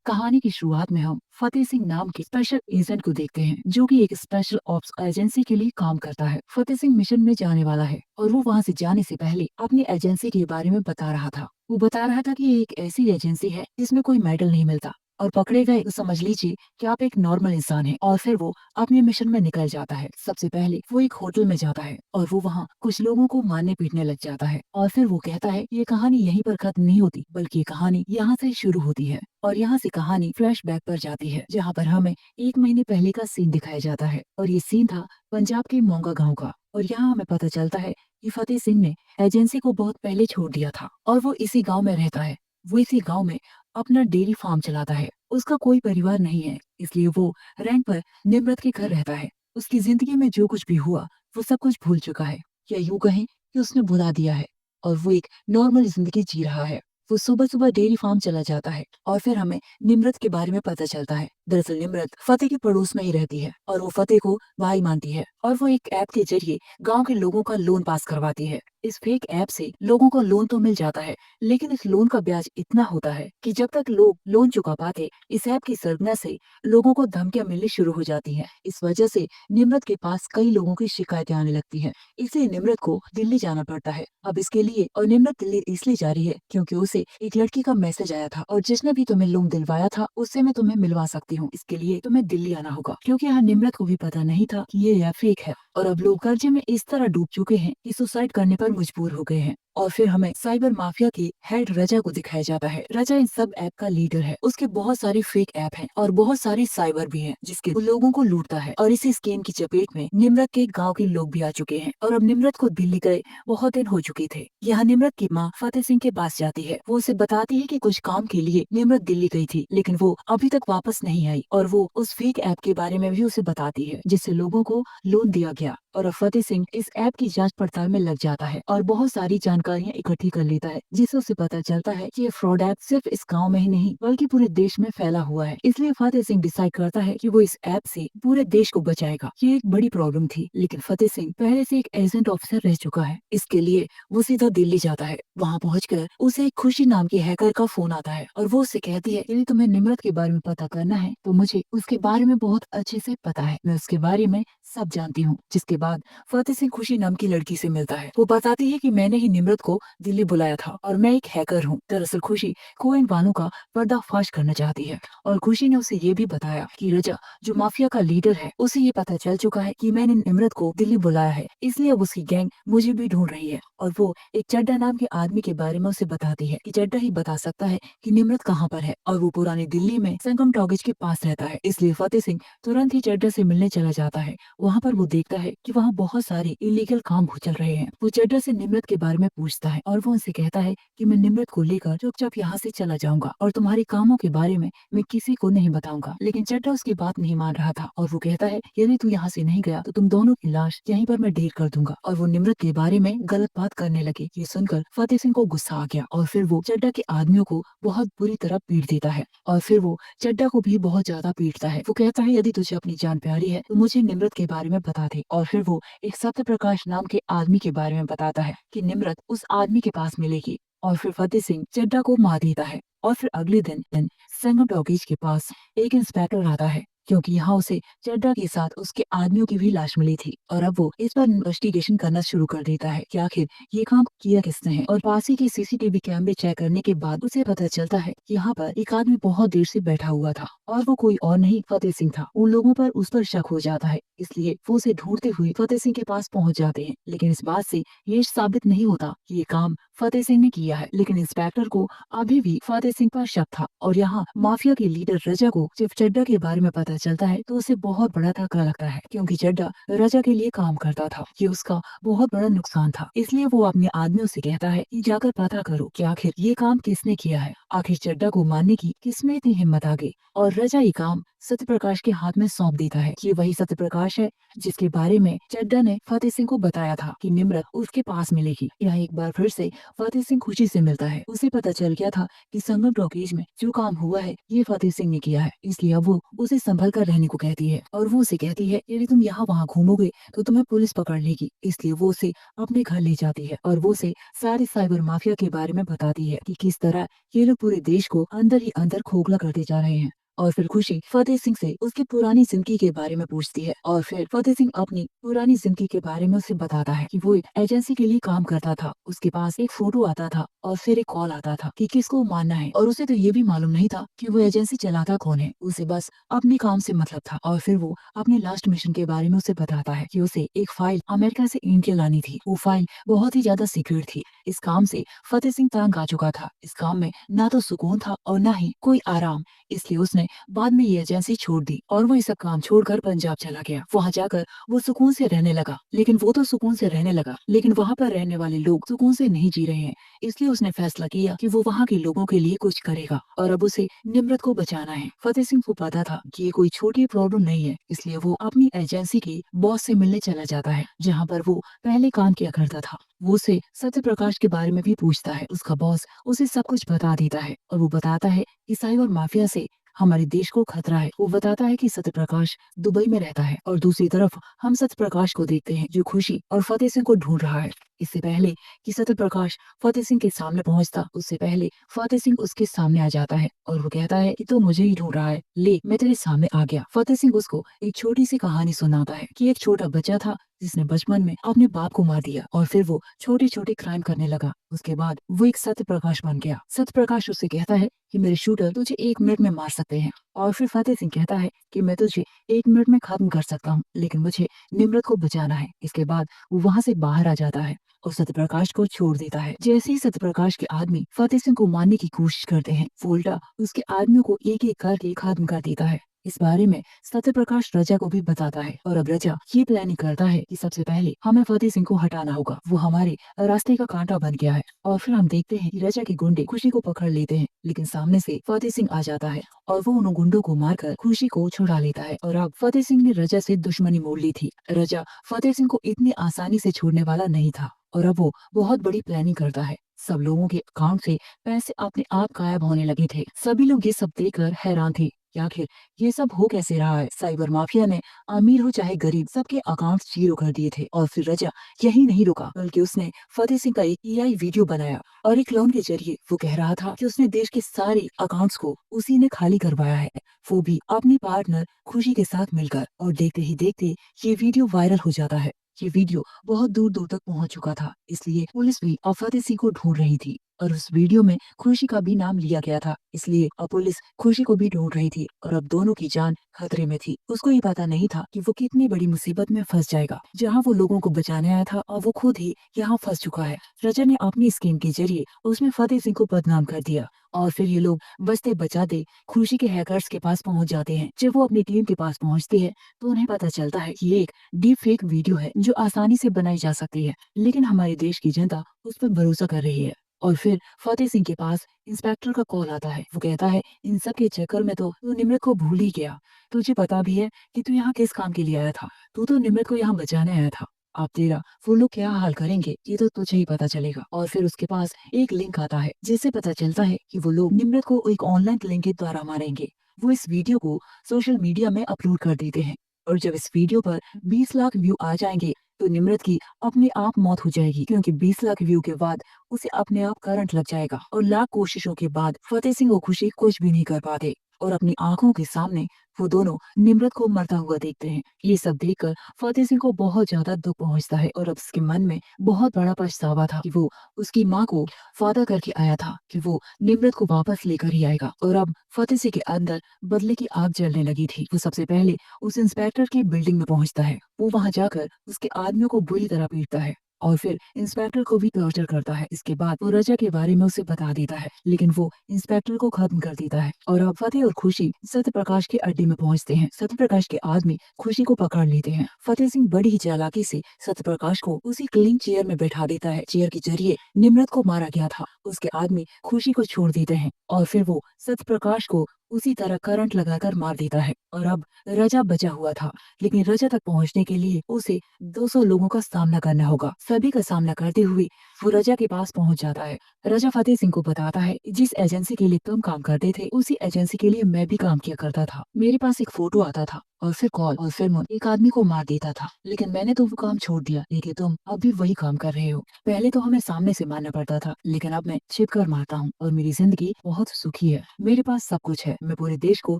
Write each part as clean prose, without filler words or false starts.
कहानी की शुरुआत में हम फतेह सिंह नाम के स्पेशल एजेंट को देखते हैं, जो कि एक स्पेशल ऑप्स एजेंसी के लिए काम करता है। फतेह सिंह मिशन में जाने वाला है और वो वहाँ से जाने से पहले अपनी एजेंसी के बारे में बता रहा था। वो बता रहा था कि ये एक ऐसी एजेंसी है जिसमें कोई मेडल नहीं मिलता, और पकड़े गए तो समझ लीजिए कि आप एक नॉर्मल इंसान हैं। और फिर वो अपने मिशन में निकल जाता है। सबसे पहले वो एक होटल में जाता है और वो वहाँ कुछ लोगों को मारने पीटने लग जाता है। और फिर वो कहता है ये कहानी यहीं पर खत्म नहीं होती, बल्कि ये कहानी यहाँ से शुरू होती है। और यहाँ से कहानी फ्लैशबैक पर जाती है, जहाँ पर हमें 1 महीने पहले का सीन दिखाया जाता है। और ये सीन था पंजाब के मोंगा गांव का। और यहाँ हमें पता चलता है कि फतेह सिंह ने एजेंसी को बहुत पहले छोड़ दिया था और वो इसी गांव में रहता है। वो इसी गांव में अपना डेयरी फार्म चलाता है। उसका कोई परिवार नहीं है, इसलिए वो रेंट पर निम्रत के घर रहता है। उसकी जिंदगी में जो कुछ भी हुआ वो सब कुछ भूल चुका है, या यूं कहें कि उसने भुला दिया है। और वो एक नॉर्मल जिंदगी जी रहा है। वो सुबह सुबह डेयरी फार्म चला जाता है और फिर हमें निम्रत के बारे में पता चलता है। दरअसल निम्रत फतेह के पड़ोस में ही रहती है और वो फतेह को भाई मानती है, और वो एक ऐप के जरिए गांव के लोगों का लोन पास करवाती है। इस फेक ऐप से लोगों को लोन तो मिल जाता है, लेकिन इस लोन का ब्याज इतना होता है कि जब तक लोग लोन चुका पाते, इस ऐप की सरगना से लोगों को धमकियां मिलनी शुरू हो जाती हैं। इस वजह से निम्रत के पास कई लोगों की शिकायतें आने लगती हैं। इसलिए निम्रत को दिल्ली जाना पड़ता है अब इसके लिए। और निम्रत दिल्ली इसलिए जा रही है क्योंकि उसे एक लड़की का मैसेज आया था, और जिसने भी तुम्हें लोन दिलवाया था उससे मैं तुम्हें मिलवा सकती हूँ। इसके लिए तुम्हें दिल्ली आना होगा, क्योंकि यहाँ निम्रत को भी पता नहीं था कि ये ऐप फेक है। और अब लोग कर्जे में इस तरह डूब चुके हैं कि सुसाइड करने पर मजबूर हो गए हैं। और फिर हमें साइबर माफिया की हेड रजा को दिखाया जाता है। रजा इन सब ऐप का लीडर है। उसके बहुत सारे फेक ऐप हैं और बहुत सारे साइबर भी हैं, जिसके वो लोगों को लूटता है। और इसी स्कीम की चपेट में निम्रत के गांव के लोग भी आ चुके हैं। और अब निम्रत को दिल्ली गए बहुत दिन हो चुके थे। यहाँ निम्रत की माँ फतेह सिंह के पास जाती है। वो उसे बताती है कि कुछ काम के लिए निम्रत दिल्ली गई थी, लेकिन वो अभी तक वापस नहीं आई। और वो उस फेक ऐप के बारे में भी उसे बताती है, जिससे लोगों को लोन दिया गया। और अब फतेह सिंह इस ऐप की जांच पड़ताल में लग जाता है और बहुत सारी जानकारियां इकट्ठी कर लेता है, जिससे उसे पता चलता है कि ये फ्रॉड ऐप सिर्फ इस गांव में ही नहीं बल्कि पूरे देश में फैला हुआ है। इसलिए फतेह सिंह डिसाइड करता है कि वो इस ऐप से पूरे देश को बचाएगा। ये एक बड़ी प्रॉब्लम थी, लेकिन फतेह सिंह पहले से एक एजेंट ऑफिसर रह चुका है। इसके लिए वो सीधा दिल्ली जाता है। वहाँ पहुंचकर उसे एक खुशी नाम की हैकर का फोन आता है और वो उससे कहती है यदि तुम्हें निम्रत के बारे में पता करना है तो मुझे उसके बारे में बहुत अच्छे से पता है, मैं उसके बारे में सब जानती हूँ। जिसके बाद फतेह सिंह खुशी नाम की लड़की से मिलता है। वो बताती है कि मैंने ही निम्रत को दिल्ली बुलाया था और मैं एक हैकर हूँ। दरअसल खुशी कोइन वालों का पर्दाफाश करना चाहती है। और खुशी ने उसे ये भी बताया कि रजा जो माफिया का लीडर है, उसे ये पता चल चुका है कि मैंने निम्रत को दिल्ली बुलाया है, इसलिए अब उसकी गैंग मुझे भी ढूंढ रही है। और वो एक चड्डा नाम के आदमी के बारे में उसे बताती है कि चड्डा ही बता सकता है कि निम्रत कहाँ पर है। और वो पुरानी दिल्ली में संगम टॉकीज के पास रहता है। इसलिए फतेह सिंह तुरंत ही चड्डा से मिलने चला जाता है। वहाँ पर वो देखता है कि वहाँ बहुत सारे इलीगल काम हो चल रहे हैं। वो चड्डा से निम्रत के बारे में पूछता है और वो उनसे कहता है कि मैं निम्रत को लेकर चुपचाप यहाँ से चला जाऊंगा और तुम्हारे कामों के बारे में मैं किसी को नहीं बताऊंगा। लेकिन चड्डा उसकी बात नहीं मान रहा था और वो कहता है यदि तू यहाँ से नहीं गया तो तुम दोनों की लाश यहीं पर मैं ढेर कर दूंगा। और वो निम्रत के बारे में गलत बात करने लगे। ये सुनकर फतेह सिंह को गुस्सा आ गया और फिर वो चड्डा के आदमियों को बहुत बुरी तरह पीट देता है। और फिर वो चड्डा को भी बहुत ज्यादा पीटता है। वो कहता है यदि तुझे अपनी जान प्यारी है तो मुझे निम्रत के बारे में बता दे। और फिर वो एक सत्य प्रकाश नाम के आदमी के बारे में बताता है कि निम्रत उस आदमी के पास मिलेगी। और फिर फतेह सिंह चड्डा को मार देता है। और फिर अगले दिन संगम टॉकीज के पास एक इंस्पेक्टर आता है, क्योंकि यहाँ उसे चड्डा के साथ उसके आदमियों की भी लाश मिली थी। और अब वो इस पर इन्वेस्टिगेशन करना शुरू कर देता है कि आखिर ये काम किया किसने है। और पास ही के सीसीटीवी कैमरे चेक करने के बाद उसे पता चलता है कि यहाँ पर एक आदमी बहुत देर से बैठा हुआ था, और वो कोई और नहीं फतेह सिंह था। उन लोगों पर उस पर शक हो जाता है, इसलिए वो उसे ढूंढते हुए फतेह सिंह के पास पहुंच जाते हैं। लेकिन इस बात से ये साबित नहीं होता कि ये काम फतेह सिंह ने किया है। लेकिन इंस्पेक्टर को अभी भी फतेह सिंह पर शक था। और यहाँ माफिया के लीडर रजा को जब चड्डा के बारे में पता चलता है तो उसे बहुत बड़ा धक्का लगता है, क्योंकि चड्डा रजा के लिए काम करता था। ये उसका बहुत बड़ा नुकसान था। इसलिए वो अपने आदमियों से कहता है कि जाकर पता करो कि आखिर ये काम किसने किया है। आखिर चड्डा को मारने की किसमें इतनी हिम्मत आ गई। और रजा ये काम सत्य प्रकाश के हाथ में सौंप देता है। ये वही सत्य प्रकाश है जिसके बारे में चड्डा ने फतेह सिंह को बताया था कि निम्रत उसके पास मिलेगी। यहाँ एक बार फिर से फतेह सिंह खुशी से मिलता है। उसे पता चल गया था कि संगम टॉकीज में जो काम हुआ है ये फतेह सिंह ने किया है, इसलिए अब वो उसे संभल कर रहने को कहती है और वो उसे कहती है यदि तुम यहाँ वहाँ घूमोगे तो तुम्हें पुलिस पकड़ लेगी। इसलिए वो उसे अपने घर ले जाती है और वो उसे सारे साइबर माफिया के बारे में बताती है कि किस तरह ये लोग पूरे देश को अंदर ही अंदर खोखला करते जा रहे हैं। और फिर खुशी फतेह सिंह से उसकी पुरानी जिंदगी के बारे में पूछती है और फिर फतेह सिंह अपनी पुरानी जिंदगी के बारे में उसे बताता है कि वो एक एजेंसी के लिए काम करता था। उसके पास एक फोटो आता था और फिर एक कॉल आता था कि किसको मानना है और उसे तो ये भी मालूम नहीं था कि वो एजेंसी चलाता कौन है। उसे बस अपने काम से मतलब था। और फिर वो अपने लास्ट मिशन के बारे में उसे बताता है कि उसे एक फाइल अमेरिका से इंडिया लानी थी। वो फाइल बहुत ही ज्यादा सीक्रेट थी। इस काम से फतेह सिंह तंग आ चुका था। इस काम में ना तो सुकून था और ना ही कोई आराम, इसलिए उसने बाद में ये एजेंसी छोड़ दी और वो ये सब काम छोड़कर पंजाब चला गया। वहाँ जाकर वो सुकून से रहने लगा, लेकिन वो तो सुकून से रहने लगा लेकिन वहाँ पर रहने वाले लोग सुकून से नहीं जी रहे हैं। इसलिए उसने फैसला किया कि वो वहाँ के लोगों के लिए कुछ करेगा और अब उसे निम्रत को बचाना है। फतेह सिंह को पता था कि ये कोई छोटी प्रॉब्लम नहीं है, इसलिए वो अपनी एजेंसी के बॉस से मिलने चला जाता है जहाँ पर वो पहले काम किया करता था। वो उसे सत्य प्रकाश के बारे में भी पूछता है। उसका बॉस उसे सब कुछ बता देता है और वो बताता है कि साइबर माफिया से हमारे देश को खतरा है। वो बताता है कि सत्य प्रकाश दुबई में रहता है और दूसरी तरफ हम सत्य प्रकाश को देखते हैं जो खुशी और फतेह सिंह को ढूंढ रहा है। इससे पहले कि सत्य प्रकाश फतेह सिंह के सामने पहुंचता, उससे पहले फतेह सिंह उसके सामने आ जाता है और वो कहता है कि तो मुझे ही ढूंढ रहा है, ले मैं तेरे सामने आ गया। फतेह सिंह उसको एक छोटी सी कहानी सुनाता है कि एक छोटा बच्चा था जिसने बचपन में अपने बाप को मार दिया और फिर वो छोटे छोटे क्राइम करने लगा। उसके बाद वो एक सत्य प्रकाश बन गया। सत्य प्रकाश उससे कहता है कि मेरे शूटर तुझे 1 मिनट में मार सकते हैं और फिर फतेह सिंह कहता है कि मैं तुझे 1 मिनट में खत्म कर सकता हूँ, लेकिन मुझे निम्रत को बचाना है। इसके बाद वो वहाँ से बाहर आ जाता है और सत्यप्रकाश को छोड़ देता है। जैसे ही सत्यप्रकाश के आदमी फतेह सिंह को मारने की कोशिश करते हैं, वो उल्टा उसके आदमियों को एक एक करके खत्म कर देता है। इस बारे में सत्यप्रकाश रजा को भी बताता है और अब रजा ये प्लानिंग करता है कि सबसे पहले हमें फतेह सिंह को हटाना होगा, वो हमारे रास्ते का कांटा बन गया है। और फिर हम देखते हैं कि रजा के गुंडे खुशी को पकड़ लेते हैं, लेकिन सामने से फतेह सिंह आ जाता है और वो उन गुंडों को मारकर खुशी को छुड़ा लेता है। और अब फतेह सिंह ने रजा से दुश्मनी मोड़ ली थी। रजा फतेह सिंह को इतनी आसानी से छोड़ने वाला नहीं था और अब वो बहुत बड़ी प्लानिंग करता है। सब लोगों के अकाउंट से पैसे अपने आप गायब होने लगे थे। सभी लोग ये सब देखकर हैरान थे कि आखिर ये सब हो कैसे रहा है। साइबर माफिया ने अमीर हो चाहे गरीब सबके अकाउंट जीरो कर दिए थे। और फिर रजा यही नहीं रुका, बल्कि उसने फतेह सिंह का एक एआई वीडियो बनाया और एक क्लोन के जरिए वो कह रहा था कि उसने देश के सारे अकाउंट्स को उसी ने खाली करवाया है, वो भी अपनी पार्टनर खुशी के साथ मिलकर। और देखते ही देखते ये वीडियो वायरल हो जाता है। ये वीडियो बहुत दूर दूर तक पहुंच चुका था, इसलिए पुलिस भी अब फतेह सिंह को ढूंढ रही थी और उस वीडियो में खुशी का भी नाम लिया गया था, इसलिए अब पुलिस खुशी को भी ढूंढ रही थी और अब दोनों की जान खतरे में थी। उसको ये पता नहीं था कि वो कितनी बड़ी मुसीबत में फंस जाएगा। जहां वो लोगों को बचाने आया था और वो खुद ही यहाँ फंस चुका है। रजा ने अपनी स्कीम के जरिए उसमें फतेह सिंह को बदनाम कर दिया और फिर ये लोग बचते बचाते खुशी के हैकर्स के पास पहुंच जाते हैं। जब वो अपनी टीम के पास पहुंचती है तो उन्हें पता चलता है कि ये एक डीप फेक वीडियो है जो आसानी से बनाई जा सकती है, लेकिन हमारे देश की जनता उस पर भरोसा कर रही है। और फिर फतेह सिंह के पास इंस्पेक्टर का कॉल आता है। वो कहता है इन सब के चक्कर में तो तू निम्रत को भूल ही गया। तुझे पता भी है कि तू यहाँ किस काम के लिए आया था। तू तो निम्रत को यहाँ बचाने आया था। अब तेरा वो लोग क्या हाल करेंगे ये तो तुझे ही पता चलेगा। और फिर उसके पास एक लिंक आता है जिससे पता चलता है कि वो लोग निम्रत को एक ऑनलाइन लिंक के द्वारा मारेंगे। वो इस वीडियो को सोशल मीडिया में अपलोड कर देते हैं और जब इस वीडियो पर 20 लाख व्यू आ जाएंगे तो निम्रत की अपने आप मौत हो जाएगी, क्योंकि 20 लाख व्यू के बाद उसे अपने आप करंट लग जाएगा। और लाख कोशिशों के बाद फतेह सिंह और खुशी कुछ भी नहीं कर पाते और अपनी आंखों के सामने वो दोनों निम्रत को मरता हुआ देखते हैं। ये सब देखकर फतेह सिंह को बहुत ज्यादा दुख पहुंचता है और अब उसके मन में बहुत बड़ा पछतावा था कि वो उसकी माँ को वादा करके आया था कि वो निम्रत को वापस लेकर ही आएगा। और अब फतेह सिंह के अंदर बदले की आग जलने लगी थी। वो सबसे पहले उस इंस्पेक्टर की बिल्डिंग में पहुंचता है। वो वहां जाकर उसके आदमियों को बुरी तरह पीटता है और फिर इंस्पेक्टर को भी टॉर्चर करता है। इसके बाद वो रजा के बारे में उसे बता देता है, लेकिन वो इंस्पेक्टर को खत्म कर देता है। और अब फतेह और खुशी सत्य प्रकाश के अड्डे में पहुंचते हैं। सत्य प्रकाश के आदमी खुशी को पकड़ लेते हैं। फतेह सिंह बड़ी ही चालाकी से सत्य प्रकाश को उसी क्लीन चेयर में बैठा देता है। चेयर के जरिए निम्रत को मारा गया था। उसके आदमी खुशी को छोड़ देते हैं और फिर वो सत्य प्रकाश को उसी तरह करंट लगाकर मार देता है। और अब रजा बचा हुआ था, लेकिन रजा तक पहुंचने के लिए उसे 200 लोगों का सामना करना होगा। सभी का सामना करते हुए वो रजा के पास पहुंच जाता है। रजा फतेह सिंह को बताता है, जिस एजेंसी के लिए तुम काम करते थे उसी एजेंसी के लिए मैं भी काम किया करता था। मेरे पास एक फोटो आता था और फिर कॉल और फिर मुझे एक आदमी को मार देता था, लेकिन मैंने तो वो काम छोड़ दिया। लेकिन तुम अब भी वही काम कर रहे हो। पहले तो हमें सामने से मारना पड़ता था, लेकिन अब मैं छिप कर मारता हूँ और मेरी जिंदगी बहुत सुखी है। मेरे पास सब कुछ है, मैं पूरे देश को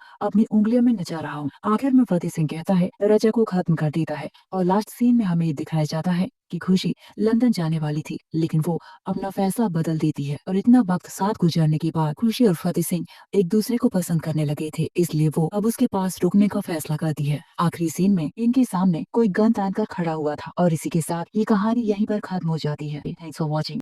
अपनी उंगलियों में नचा रहा हूँ। आखिर में फतेह सिंह कहता है, रजा को खत्म कर देता है और लास्ट सीन में हमें ये दिखाया जाता है कि खुशी लंदन जाने वाली थी, लेकिन वो अपना फैसला बदल देती है। और इतना वक्त साथ गुजरने के बाद खुशी और फतेह सिंह एक दूसरे को पसंद करने लगे थे, इसलिए वो अब उसके पास रुकने का फैसला करती है। आखिरी सीन में इनके सामने कोई गन तान कर खड़ा हुआ था और इसी के साथ ये कहानी यहीं पर खत्म हो जाती है। Thanks for watching.